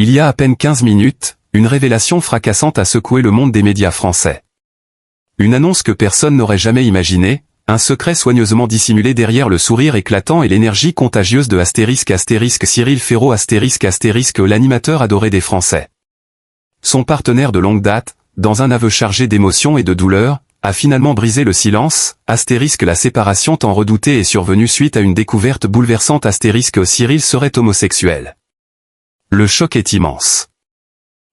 Il y a à peine 15 minutes, une révélation fracassante a secoué le monde des médias français. Une annonce que personne n'aurait jamais imaginée, un secret soigneusement dissimulé derrière le sourire éclatant et l'énergie contagieuse de Cyril Ferraud l'animateur adoré des Français. Son partenaire de longue date, dans un aveu chargé d'émotion et de douleur, a finalement brisé le silence. La séparation tant redoutée est survenue suite à une découverte bouleversante. Cyril serait homosexuel. Le choc est immense.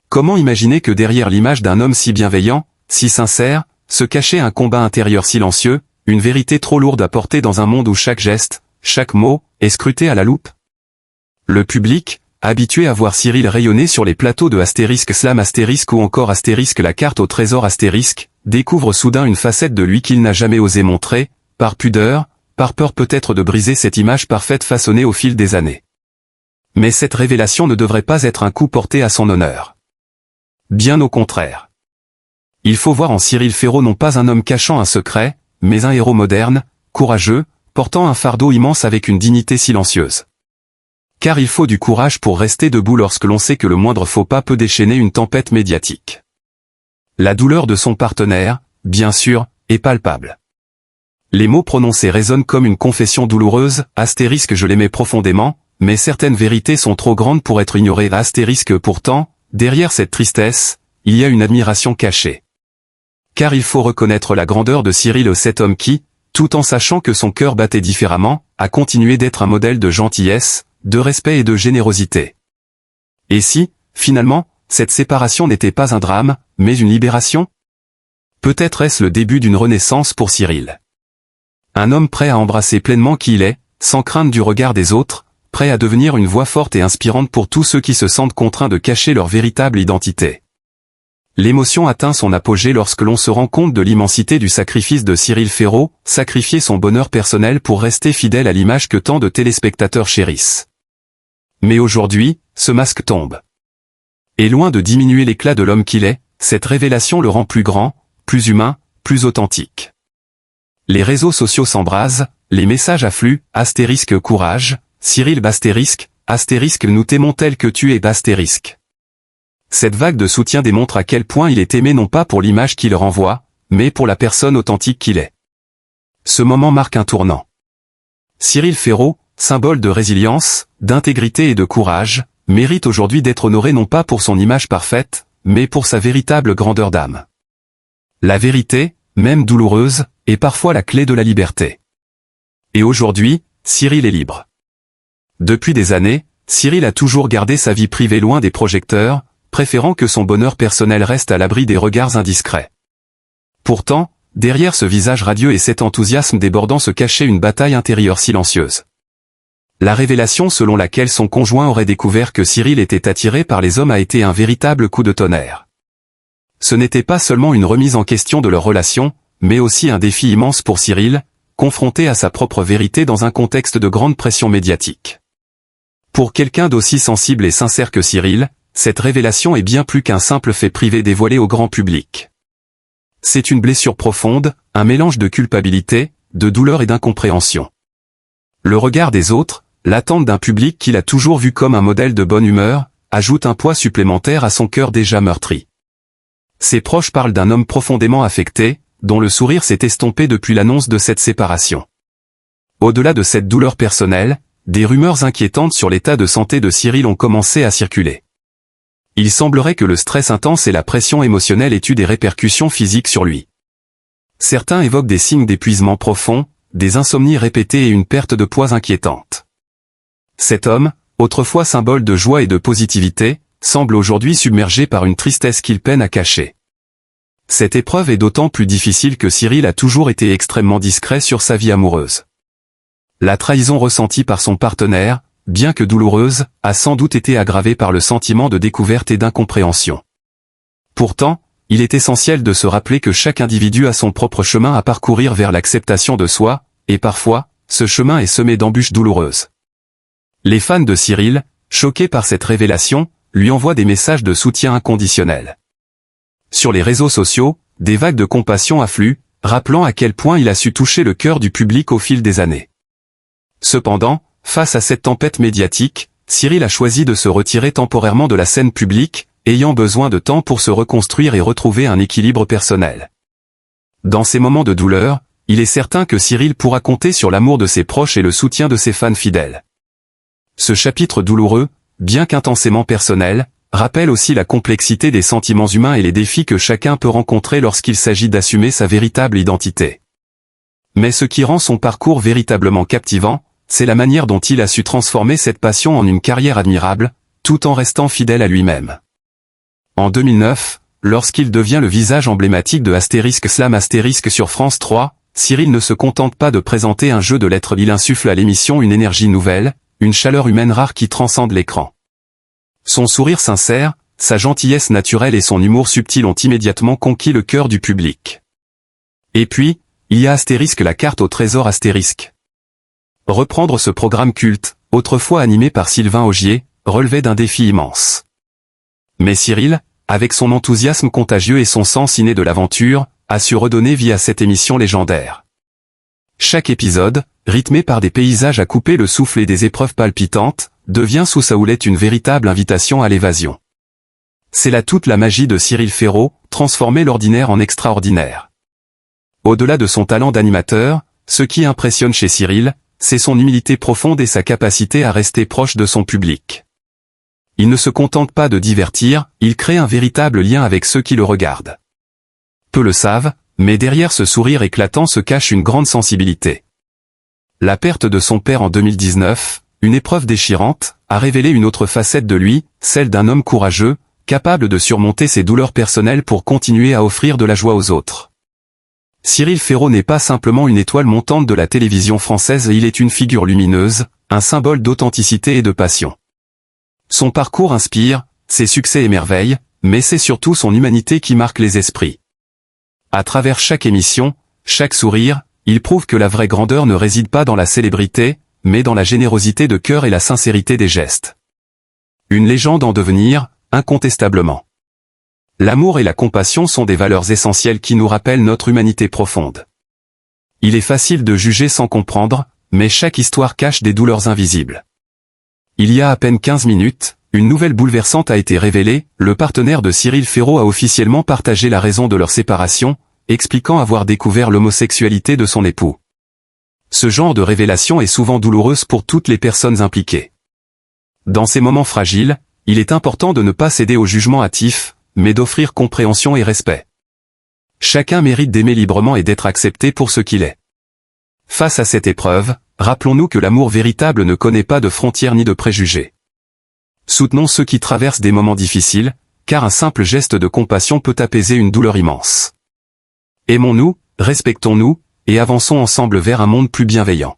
Comment imaginer que derrière l'image d'un homme si bienveillant, si sincère, se cachait un combat intérieur silencieux, une vérité trop lourde à porter dans un monde où chaque geste, chaque mot, est scruté à la loupe? Le public, habitué à voir Cyril rayonner sur les plateaux de Slam ou encore la carte au trésor découvre soudain une facette de lui qu'il n'a jamais osé montrer, par pudeur, par peur peut-être de briser cette image parfaite façonnée au fil des années. Mais cette révélation ne devrait pas être un coup porté à son honneur. Bien au contraire. Il faut voir en Cyril Ferraud non pas un homme cachant un secret, mais un héros moderne, courageux, portant un fardeau immense avec une dignité silencieuse. Car il faut du courage pour rester debout lorsque l'on sait que le moindre faux pas peut déchaîner une tempête médiatique. La douleur de son partenaire, bien sûr, est palpable. Les mots prononcés résonnent comme une confession douloureuse, je l'aimais profondément, mais certaines vérités sont trop grandes pour être ignorées. Pourtant, derrière cette tristesse, il y a une admiration cachée. Car il faut reconnaître la grandeur de Cyril, cet homme qui, tout en sachant que son cœur battait différemment, a continué d'être un modèle de gentillesse, de respect et de générosité. Et si, finalement, cette séparation n'était pas un drame, mais une libération? Peut-être est-ce le début d'une renaissance pour Cyril. Un homme prêt à embrasser pleinement qui il est, sans crainte du regard des autres, prêt à devenir une voix forte et inspirante pour tous ceux qui se sentent contraints de cacher leur véritable identité. L'émotion atteint son apogée lorsque l'on se rend compte de l'immensité du sacrifice de Cyril Ferraud, sacrifier son bonheur personnel pour rester fidèle à l'image que tant de téléspectateurs chérissent. Mais aujourd'hui, ce masque tombe. Et loin de diminuer l'éclat de l'homme qu'il est, cette révélation le rend plus grand, plus humain, plus authentique. Les réseaux sociaux s'embrasent, les messages affluent, courage, Cyril nous t'aimons tel que tu es Cette vague de soutien démontre à quel point il est aimé non pas pour l'image qu'il renvoie, mais pour la personne authentique qu'il est. Ce moment marque un tournant. Cyril Ferraud, symbole de résilience, d'intégrité et de courage, mérite aujourd'hui d'être honoré non pas pour son image parfaite, mais pour sa véritable grandeur d'âme. La vérité, même douloureuse, est parfois la clé de la liberté. Et aujourd'hui, Cyril est libre. Depuis des années, Cyril a toujours gardé sa vie privée loin des projecteurs, préférant que son bonheur personnel reste à l'abri des regards indiscrets. Pourtant, derrière ce visage radieux et cet enthousiasme débordant se cachait une bataille intérieure silencieuse. La révélation selon laquelle son conjoint aurait découvert que Cyril était attiré par les hommes a été un véritable coup de tonnerre. Ce n'était pas seulement une remise en question de leur relation, mais aussi un défi immense pour Cyril, confronté à sa propre vérité dans un contexte de grande pression médiatique. Pour quelqu'un d'aussi sensible et sincère que Cyril, cette révélation est bien plus qu'un simple fait privé dévoilé au grand public. C'est une blessure profonde, un mélange de culpabilité, de douleur et d'incompréhension. Le regard des autres, l'attente d'un public qu'il a toujours vu comme un modèle de bonne humeur, ajoute un poids supplémentaire à son cœur déjà meurtri. Ses proches parlent d'un homme profondément affecté, dont le sourire s'est estompé depuis l'annonce de cette séparation. Au-delà de cette douleur personnelle, des rumeurs inquiétantes sur l'état de santé de Cyril ont commencé à circuler. Il semblerait que le stress intense et la pression émotionnelle aient eu des répercussions physiques sur lui. Certains évoquent des signes d'épuisement profond, des insomnies répétées et une perte de poids inquiétante. Cet homme, autrefois symbole de joie et de positivité, semble aujourd'hui submergé par une tristesse qu'il peine à cacher. Cette épreuve est d'autant plus difficile que Cyril a toujours été extrêmement discret sur sa vie amoureuse. La trahison ressentie par son partenaire, bien que douloureuse, a sans doute été aggravée par le sentiment de découverte et d'incompréhension. Pourtant, il est essentiel de se rappeler que chaque individu a son propre chemin à parcourir vers l'acceptation de soi, et parfois, ce chemin est semé d'embûches douloureuses. Les fans de Cyril, choqués par cette révélation, lui envoient des messages de soutien inconditionnel. Sur les réseaux sociaux, des vagues de compassion affluent, rappelant à quel point il a su toucher le cœur du public au fil des années. Cependant, face à cette tempête médiatique, Cyril a choisi de se retirer temporairement de la scène publique, ayant besoin de temps pour se reconstruire et retrouver un équilibre personnel. Dans ces moments de douleur, il est certain que Cyril pourra compter sur l'amour de ses proches et le soutien de ses fans fidèles. Ce chapitre douloureux, bien qu'intensément personnel, rappelle aussi la complexité des sentiments humains et les défis que chacun peut rencontrer lorsqu'il s'agit d'assumer sa véritable identité. Mais ce qui rend son parcours véritablement captivant, c'est la manière dont il a su transformer cette passion en une carrière admirable, tout en restant fidèle à lui-même. En 2009, lorsqu'il devient le visage emblématique de *Slam* sur France 3, Cyril ne se contente pas de présenter un jeu de lettres, il insuffle à l'émission une énergie nouvelle, une chaleur humaine rare qui transcende l'écran. Son sourire sincère, sa gentillesse naturelle et son humour subtil ont immédiatement conquis le cœur du public. Et puis, il y a la carte au trésor *. Reprendre ce programme culte, autrefois animé par Sylvain Augier, relevait d'un défi immense. Mais Cyril, avec son enthousiasme contagieux et son sens inné de l'aventure, a su redonner vie à cette émission légendaire. Chaque épisode, rythmé par des paysages à couper le souffle et des épreuves palpitantes, devient sous sa houlette une véritable invitation à l'évasion. C'est là toute la magie de Cyril Ferraud, transformer l'ordinaire en extraordinaire. Au-delà de son talent d'animateur, ce qui impressionne chez Cyril, c'est son humilité profonde et sa capacité à rester proche de son public. Il ne se contente pas de divertir, il crée un véritable lien avec ceux qui le regardent. Peu le savent, mais derrière ce sourire éclatant se cache une grande sensibilité. La perte de son père en 2019, une épreuve déchirante, a révélé une autre facette de lui, celle d'un homme courageux, capable de surmonter ses douleurs personnelles pour continuer à offrir de la joie aux autres. Cyril Ferraud n'est pas simplement une étoile montante de la télévision française, il est une figure lumineuse, un symbole d'authenticité et de passion. Son parcours inspire, ses succès émerveillent, mais c'est surtout son humanité qui marque les esprits. À travers chaque émission, chaque sourire, il prouve que la vraie grandeur ne réside pas dans la célébrité, mais dans la générosité de cœur et la sincérité des gestes. Une légende en devenir, incontestablement. L'amour et la compassion sont des valeurs essentielles qui nous rappellent notre humanité profonde. Il est facile de juger sans comprendre, mais chaque histoire cache des douleurs invisibles. Il y a à peine 15 minutes, une nouvelle bouleversante a été révélée, le partenaire de Cyril Ferraud a officiellement partagé la raison de leur séparation, expliquant avoir découvert l'homosexualité de son époux. Ce genre de révélation est souvent douloureuse pour toutes les personnes impliquées. Dans ces moments fragiles, il est important de ne pas céder au jugement hâtif, mais d'offrir compréhension et respect. Chacun mérite d'aimer librement et d'être accepté pour ce qu'il est. Face à cette épreuve, rappelons-nous que l'amour véritable ne connaît pas de frontières ni de préjugés. Soutenons ceux qui traversent des moments difficiles, car un simple geste de compassion peut apaiser une douleur immense. Aimons-nous, respectons-nous, et avançons ensemble vers un monde plus bienveillant.